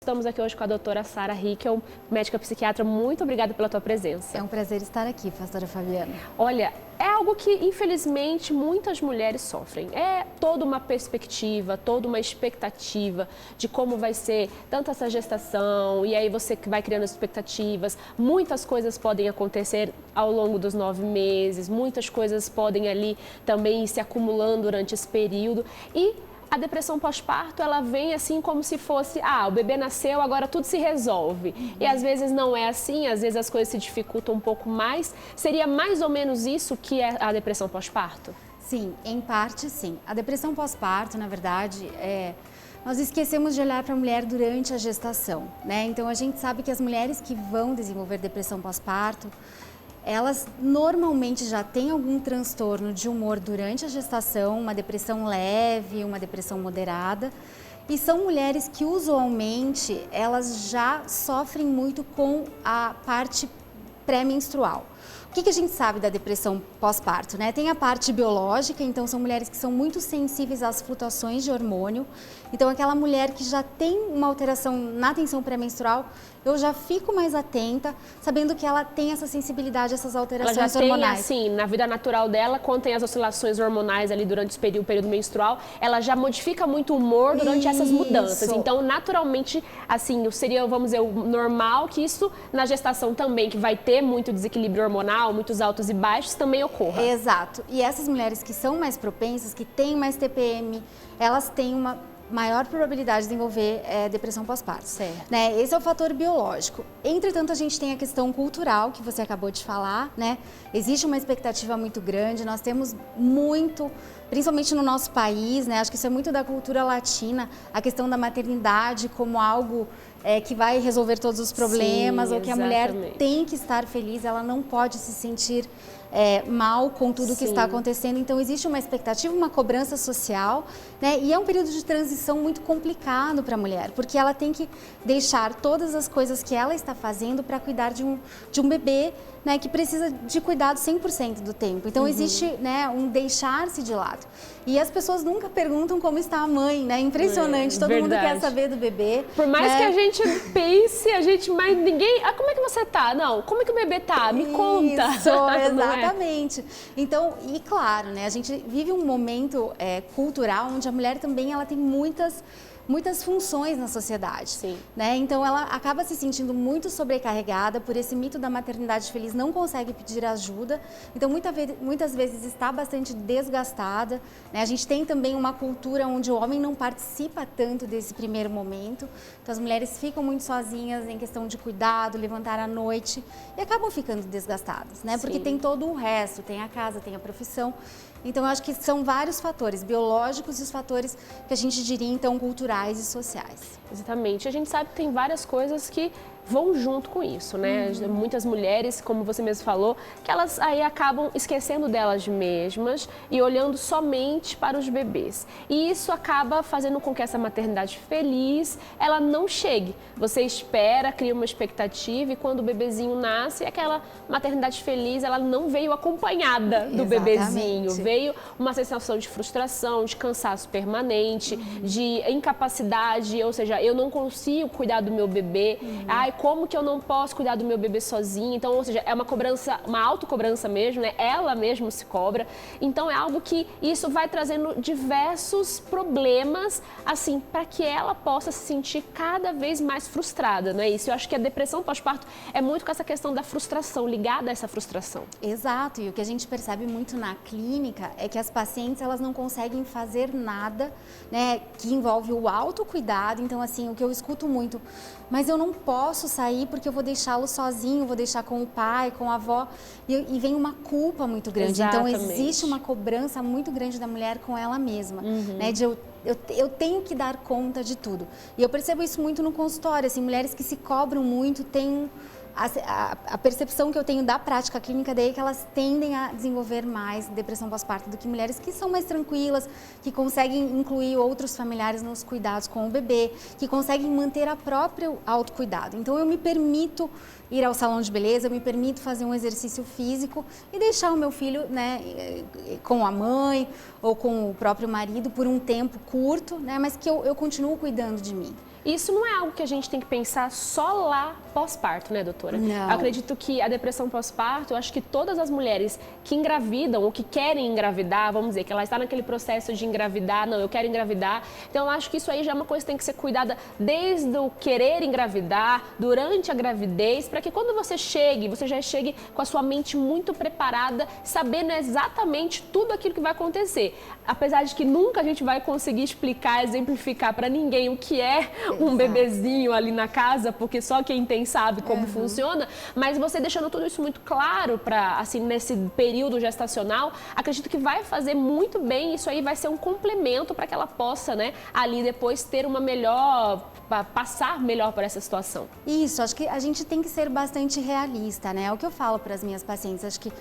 Estamos aqui hoje com a doutora Sara Hickel, médica psiquiatra. Muito obrigada pela tua presença. É um prazer estar aqui, pastora Fabiana. Olha, é algo que infelizmente muitas mulheres sofrem. É toda uma perspectiva, toda uma expectativa de como vai ser tanto essa gestação, e aí você que vai criando as expectativas. Muitas coisas podem acontecer ao longo dos 9 meses, muitas coisas podem ali também ir se acumulando durante esse período. E a depressão pós-parto, ela vem assim como se fosse, o bebê nasceu, agora tudo se resolve. E às vezes não é assim, às vezes as coisas se dificultam um pouco mais. Seria mais ou menos isso que é a depressão pós-parto? Sim, em parte sim. A depressão pós-parto, na verdade, nós esquecemos de olhar para a mulher durante a gestação, né? Então a gente sabe que as mulheres que vão desenvolver depressão pós-parto, elas normalmente já têm algum transtorno de humor durante a gestação, uma depressão leve, uma depressão moderada, e são mulheres que usualmente elas já sofrem muito com a parte pré-menstrual. O que a gente sabe da depressão pós-parto, né? Tem a parte biológica, então são mulheres que são muito sensíveis às flutuações de hormônio. Então aquela mulher que já tem uma alteração na tensão pré-menstrual, eu já fico mais atenta, sabendo que ela tem essa sensibilidade a essas alterações hormonais. Ela já tem, assim, na vida natural dela, quando tem as oscilações hormonais ali durante o período menstrual, ela já modifica muito o humor durante essas mudanças. Então, naturalmente, assim, seria, vamos dizer, o normal que isso, na gestação também, que vai ter muito desequilíbrio hormonal, muitos altos e baixos, também ocorra. Exato. E essas mulheres que são mais propensas, que têm mais TPM, elas têm uma maior probabilidade de desenvolver depressão pós-parto. Né? Esse é o fator biológico. Entretanto, a gente tem a questão cultural, que você acabou de falar, né? Existe uma expectativa muito grande, nós temos muito, principalmente no nosso país, né? Acho que isso é muito da cultura latina, a questão da maternidade como algo que vai resolver todos os problemas. Sim, ou que a mulher tem que estar feliz, ela não pode se sentir mal com tudo que está acontecendo. Então existe uma expectativa, uma cobrança social, né? E é um período de transição muito complicado para a mulher, porque ela tem que deixar todas as coisas que ela está fazendo para cuidar de um bebê, né, que precisa de cuidado 100% do tempo. Então existe, né, um deixar-se de lado. E as pessoas nunca perguntam como está a mãe, né? Impressionante, todo mundo quer saber do bebê. Por mais que a gente pense, mas ninguém... como é que você tá? Não, como é que o bebê tá? Me conta. Isso, exatamente. Então, e claro, né, a gente vive um momento cultural onde a mulher também ela tem muitas funções na sociedade. Sim. Né? Então ela acaba se sentindo muito sobrecarregada por esse mito da maternidade feliz, não consegue pedir ajuda, então muitas vezes está bastante desgastada. Né? A gente tem também uma cultura onde o homem não participa tanto desse primeiro momento, então as mulheres ficam muito sozinhas em questão de cuidado, levantar à noite e acabam ficando desgastadas, né? Porque tem todo o resto, tem a casa, tem a profissão. Então, eu acho que são vários fatores biológicos e os fatores que a gente diria, então, culturais e sociais. Exatamente. A gente sabe que tem várias coisas que vão junto com isso, né? Muitas mulheres, como você mesmo falou, que elas aí acabam esquecendo delas mesmas e olhando somente para os bebês. E isso acaba fazendo com que essa maternidade feliz, ela não chegue. Você espera, cria uma expectativa e quando o bebezinho nasce, aquela maternidade feliz, ela não veio acompanhada do bebezinho. Veio uma sensação de frustração, de cansaço permanente, de incapacidade, ou seja, eu não consigo cuidar do meu bebê. Como que eu não posso cuidar do meu bebê sozinha? Então, ou seja, é uma cobrança, uma autocobrança mesmo, né? Ela mesma se cobra. Então, é algo que isso vai trazendo diversos problemas, assim, para que ela possa se sentir cada vez mais frustrada, não é isso? Eu acho que a depressão pós-parto é muito com essa questão da frustração, ligada a essa frustração. Exato, e o que a gente percebe muito na clínica é que as pacientes, elas não conseguem fazer nada, né, que envolve o autocuidado. Então, assim, o que eu escuto muito, mas eu não posso sair porque eu vou deixá-lo sozinho, vou deixar com o pai, com a avó, e vem uma culpa muito grande. Exatamente. Então existe uma cobrança muito grande da mulher com ela mesma, né, de eu tenho que dar conta de tudo. E eu percebo isso muito no consultório, assim, mulheres que se cobram muito, têm a percepção que eu tenho da prática clínica daí é que elas tendem a desenvolver mais depressão pós-parto do que mulheres que são mais tranquilas, que conseguem incluir outros familiares nos cuidados com o bebê, que conseguem manter a própria autocuidado. Então eu me permito ir ao salão de beleza, eu me permito fazer um exercício físico e deixar o meu filho, né, com a mãe ou com o próprio marido por um tempo curto, né, mas que eu continuo cuidando de mim. Isso não é algo que a gente tem que pensar só lá pós-parto, né, doutora? Não. Eu acredito que a depressão pós-parto, eu acho que todas as mulheres que engravidam ou que querem engravidar, vamos dizer, que ela está naquele processo de engravidar, não, eu quero engravidar. Então, eu acho que isso aí já é uma coisa que tem que ser cuidada desde o querer engravidar, durante a gravidez, para que quando você chegue, você já chegue com a sua mente muito preparada, sabendo exatamente tudo aquilo que vai acontecer. Apesar de que nunca a gente vai conseguir explicar, exemplificar para ninguém o que é um bebezinho ali na casa, porque só quem tem sabe como funciona, mas você deixando tudo isso muito claro para, assim, nesse período gestacional, acredito que vai fazer muito bem, isso aí vai ser um complemento para que ela possa, né, ali depois ter uma melhor, passar melhor por essa situação. Isso, acho que a gente tem que ser bastante realista, né? É o que eu falo para as minhas pacientes, acho que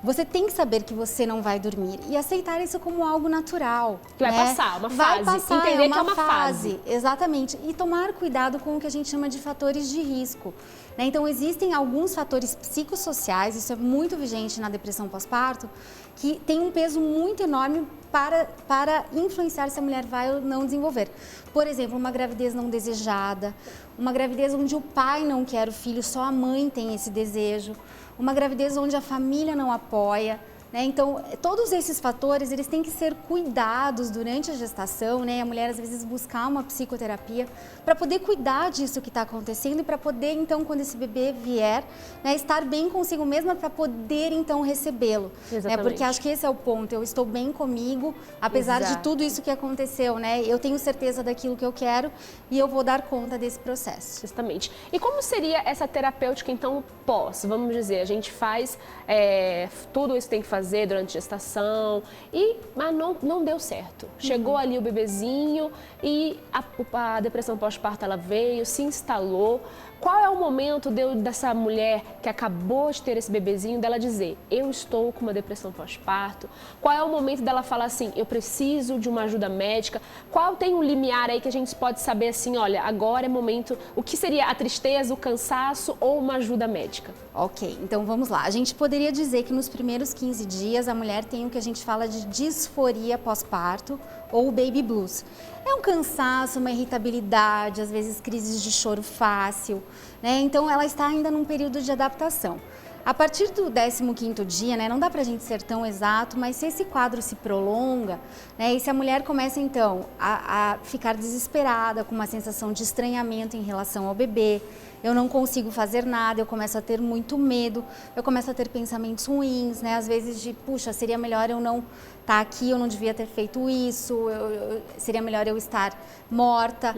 você tem que saber que você não vai dormir e aceitar isso como algo natural. Que vai passar, uma fase. Vai passar, entender que é uma fase. Exatamente. E tomar cuidado com o que a gente chama de fatores de risco. Né? Então, existem alguns fatores psicossociais, isso é muito vigente na depressão pós-parto, que tem um peso muito enorme para influenciar se a mulher vai ou não desenvolver. Por exemplo, uma gravidez não desejada, uma gravidez onde o pai não quer o filho, só a mãe tem esse desejo, uma gravidez onde a família não apoia. Né? Então, todos esses fatores, eles têm que ser cuidados durante a gestação, né? A mulher, às vezes, buscar uma psicoterapia para poder cuidar disso que está acontecendo e para poder, então, quando esse bebê vier, né, estar bem consigo mesma para poder, então, recebê-lo. Né? Porque acho que esse é o ponto, eu estou bem comigo, apesar de tudo isso que aconteceu, né? Eu tenho certeza daquilo que eu quero e eu vou dar conta desse processo. Justamente. E como seria essa terapêutica, então, pós? Vamos dizer, a gente faz tudo isso tem que fazer durante a gestação, mas não deu certo. Chegou ali o bebezinho e a depressão pós-parto ela veio, se instalou. Qual é o momento dessa mulher que acabou de ter esse bebezinho, dela dizer, eu estou com uma depressão pós-parto? Qual é o momento dela falar assim, eu preciso de uma ajuda médica? Qual tem um limiar aí que a gente pode saber assim, olha, agora é momento, o que seria a tristeza, o cansaço ou uma ajuda médica? Ok, então vamos lá. A gente poderia dizer que nos primeiros 15 dias a mulher tem o que a gente fala de disforia pós-parto ou baby blues. É um cansaço, uma irritabilidade, às vezes crises de choro fácil, né? Então ela está ainda num período de adaptação. A partir do 15º dia, né, não dá pra gente ser tão exato, mas se esse quadro se prolonga, né, e se a mulher começa então a ficar desesperada, com uma sensação de estranhamento em relação ao bebê, eu não consigo fazer nada, eu começo a ter muito medo, eu começo a ter pensamentos ruins, né, às vezes de, puxa, seria melhor eu não estar aqui, eu não devia ter feito isso, seria melhor eu estar morta.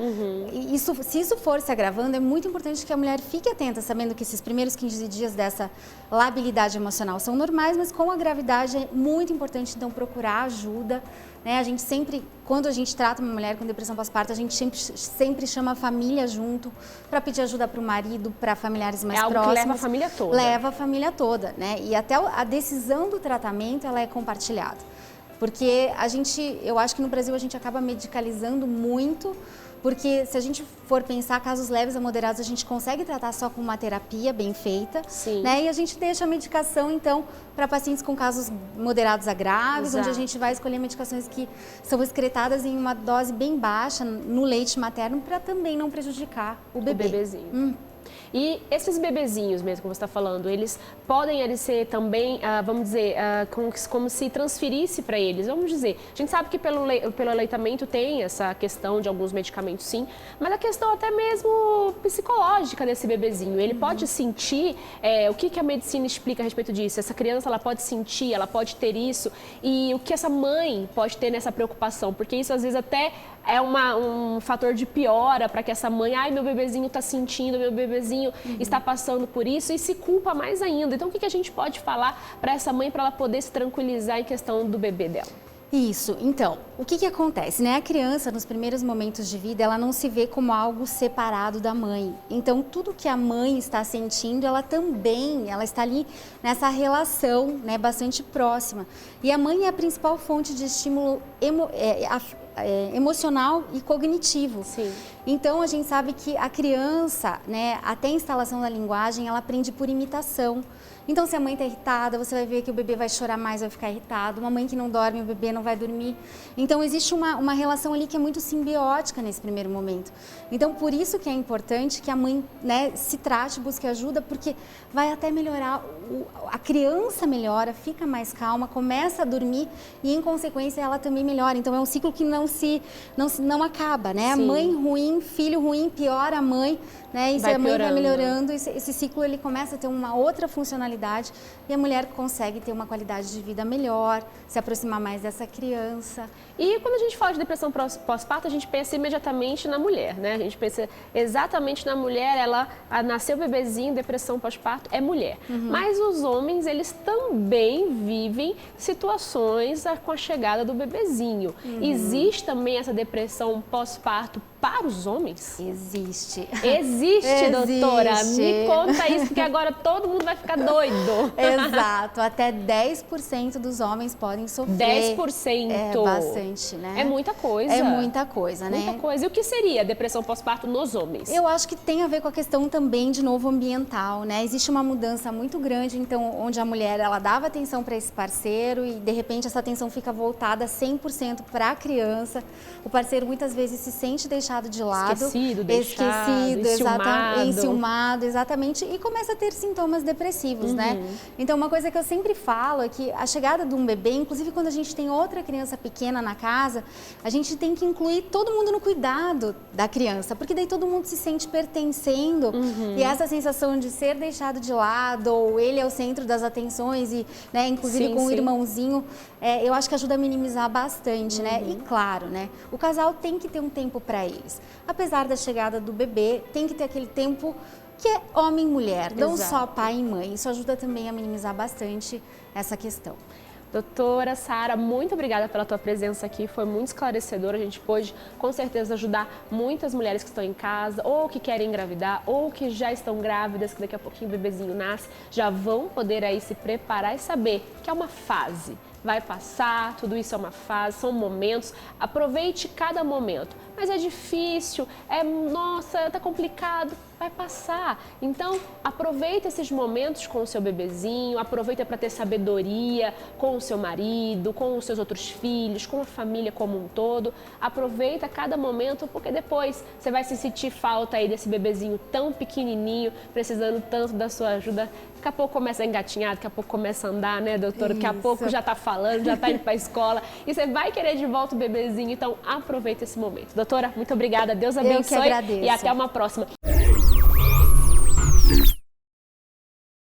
E se isso for se agravando, é muito importante que a mulher fique atenta, sabendo que esses primeiros 15 dias dessa labilidade emocional são normais, mas com a gravidade é muito importante, então, procurar ajuda. Né? A gente sempre, quando a gente trata uma mulher com depressão pós-parto, a gente sempre chama a família junto para pedir ajuda para o marido, para familiares mais próximos. É algo que leva a família toda. Leva a família toda, né? E até a decisão do tratamento, ela é compartilhada. Porque eu acho que no Brasil a gente acaba medicalizando muito, porque se a gente for pensar casos leves a moderados, a gente consegue tratar só com uma terapia bem feita, né? E a gente deixa a medicação, então, para pacientes com casos moderados a graves, onde a gente vai escolher medicações que são excretadas em uma dose bem baixa no leite materno, para também não prejudicar o bebê. O bebezinho. E esses bebezinhos mesmo que você está falando, eles podem ser também, vamos dizer, como se transferisse para eles. Vamos dizer, a gente sabe que pelo aleitamento tem essa questão de alguns medicamentos sim, mas a questão até mesmo psicológica desse bebezinho. Ele pode sentir, o que a medicina explica a respeito disso? Essa criança, ela pode sentir, ela pode ter isso, e o que essa mãe pode ter nessa preocupação? Porque isso às vezes até é um fator de piora para que essa mãe, meu bebezinho está sentindo, meu bebezinho está passando por isso, e se culpa mais ainda. Então, o que a gente pode falar para essa mãe para ela poder se tranquilizar em questão do bebê dela? Isso, então, o que acontece, né? A criança, nos primeiros momentos de vida, ela não se vê como algo separado da mãe. Então, tudo que a mãe está sentindo, ela está ali nessa relação, né, bastante próxima. E a mãe é a principal fonte de estímulo emocional e cognitivo. Sim. Então, a gente sabe que a criança, né, até a instalação da linguagem, ela aprende por imitação. Então, se a mãe está irritada, você vai ver que o bebê vai chorar mais, vai ficar irritado. Uma mãe que não dorme, o bebê não vai dormir. Então, existe uma relação ali que é muito simbiótica nesse primeiro momento. Então, por isso que é importante que a mãe, né, se trate, busque ajuda, porque vai até melhorar, a criança melhora, fica mais calma, começa a dormir e, em consequência, ela também melhora. Então, é um ciclo que não acaba, né? Sim. Mãe ruim, filho ruim, piora a mãe, né? E se a mãe vai melhorando, esse ciclo ele começa a ter uma outra funcionalidade e a mulher consegue ter uma qualidade de vida melhor, se aproximar mais dessa criança. E quando a gente fala de depressão pós-parto, a gente pensa imediatamente na mulher, né? A gente pensa exatamente na mulher, ela nasceu bebezinho, depressão pós-parto, é mulher. Mas os homens, eles também vivem situações com a chegada do bebezinho. Existe também essa depressão pós-parto para os homens? Existe. Existe, doutora? Me conta isso, porque agora todo mundo vai ficar doido. Exato, até 10% dos homens podem sofrer. 10%? É bastante, né? É muita coisa. É muita coisa, né? Muita coisa. E o que seria depressão pós-parto nos homens? Eu acho que tem a ver com a questão também, de novo, ambiental, né? Existe uma mudança muito grande, então, onde a mulher, ela dava atenção para esse parceiro e, de repente, essa atenção fica voltada 100% para a criança. O parceiro, muitas vezes, se sente deixado de lado. Esquecido, exatamente, enciumado, exatamente, e começa a ter sintomas depressivos, né? Então, uma coisa que eu sempre falo é que a chegada de um bebê, inclusive quando a gente tem outra criança pequena na casa, a gente tem que incluir todo mundo no cuidado da criança, porque daí todo mundo se sente pertencendo e essa sensação de ser deixado de lado, ou ele é o centro das atenções e, né, inclusive com o irmãozinho, eu acho que ajuda a minimizar bastante, né? E claro, né, o casal tem que ter um tempo para eles. Apesar da chegada do bebê, tem que ter aquele tempo que é homem e mulher, não só pai e mãe. Isso ajuda também a minimizar bastante essa questão. Doutora Sara, muito obrigada pela tua presença aqui, foi muito esclarecedora, a gente pôde com certeza ajudar muitas mulheres que estão em casa, ou que querem engravidar, ou que já estão grávidas, que daqui a pouquinho o bebezinho nasce, já vão poder aí se preparar e saber que é uma fase. Vai passar, tudo isso é uma fase, são momentos, aproveite cada momento. Mas é difícil, nossa, tá complicado, vai passar. Então, aproveita esses momentos com o seu bebezinho, aproveita para ter sabedoria com o seu marido, com os seus outros filhos, com a família como um todo. Aproveita cada momento, porque depois você vai se sentir falta aí desse bebezinho tão pequenininho, precisando tanto da sua ajuda. Daqui a pouco começa a engatinhar, daqui a pouco começa a andar, né, doutora? Daqui a pouco já tá falando, já tá indo pra escola e você vai querer de volta o bebezinho, então aproveita esse momento. Doutora, muito obrigada, Deus abençoe. Eu que agradeço. E até uma próxima.